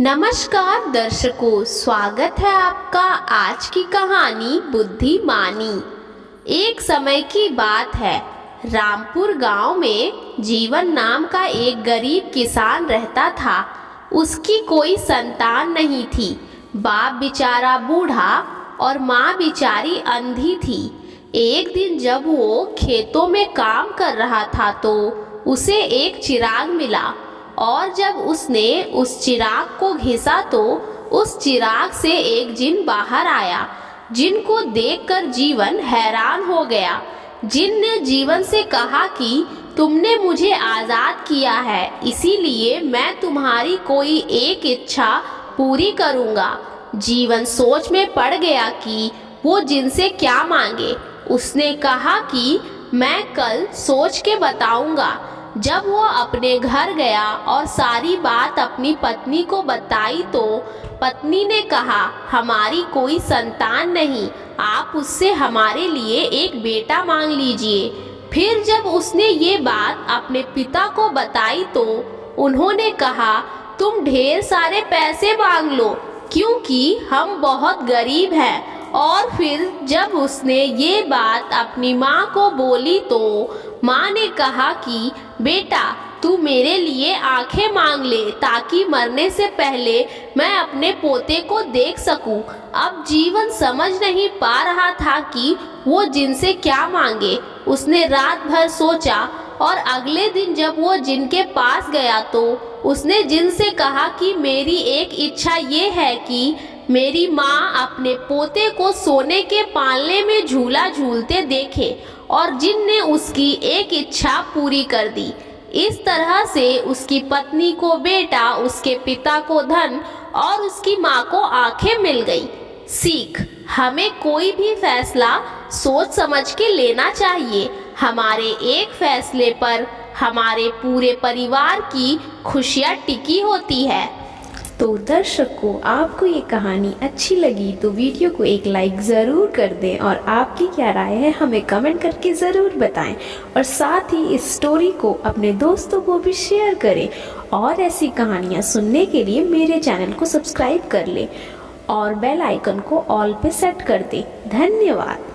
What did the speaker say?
नमस्कार दर्शकों, स्वागत है आपका आज की कहानी बुद्धिमानी। एक समय की बात है, रामपुर गांव में जीवन नाम का एक गरीब किसान रहता था। उसकी कोई संतान नहीं थी। बाप बेचारा बूढ़ा और माँ बेचारी अंधी थी। एक दिन जब वो खेतों में काम कर रहा था तो उसे एक चिराग मिला और जब उसने उस चिराग को घिसा तो उस चिराग से एक जिन बाहर आया। जिन को देखकर जीवन हैरान हो गया। जिन ने जीवन से कहा कि तुमने मुझे आज़ाद किया है, इसीलिए मैं तुम्हारी कोई एक इच्छा पूरी करूँगा। जीवन सोच में पड़ गया कि वो जिन से क्या मांगे। उसने कहा कि मैं कल सोच के बताऊँगा। जब वो अपने घर गया और सारी बात अपनी पत्नी को बताई तो पत्नी ने कहा, हमारी कोई संतान नहीं, आप उससे हमारे लिए एक बेटा मांग लीजिए। फिर जब उसने ये बात अपने पिता को बताई तो उन्होंने कहा, तुम ढेर सारे पैसे मांग लो क्योंकि हम बहुत गरीब हैं। और फिर जब उसने ये बात अपनी माँ को बोली तो माँ ने कहा कि बेटा, तू मेरे लिए आंखें मांग ले ताकि मरने से पहले मैं अपने पोते को देख सकूं। अब जीवन समझ नहीं पा रहा था कि वो जिनसे क्या मांगे। उसने रात भर सोचा और अगले दिन जब वो जिन के पास गया तो उसने जिन से कहा कि मेरी एक इच्छा ये है कि मेरी माँ अपने पोते को सोने के पालने में झूला झूलते देखे। और जिन ने उसकी एक इच्छा पूरी कर दी। इस तरह से उसकी पत्नी को बेटा, उसके पिता को धन और उसकी माँ को आंखें मिल गई। सीख, हमें कोई भी फैसला सोच समझ के लेना चाहिए। हमारे एक फैसले पर हमारे पूरे परिवार की खुशियाँ टिकी होती है। तो दर्शकों, आपको ये कहानी अच्छी लगी तो वीडियो को एक लाइक ज़रूर कर दें और आपकी क्या राय है हमें कमेंट करके ज़रूर बताएं। और साथ ही इस स्टोरी को अपने दोस्तों को भी शेयर करें। और ऐसी कहानियाँ सुनने के लिए मेरे चैनल को सब्सक्राइब कर लें और बेल आइकन को ऑल पे सेट कर दें। धन्यवाद।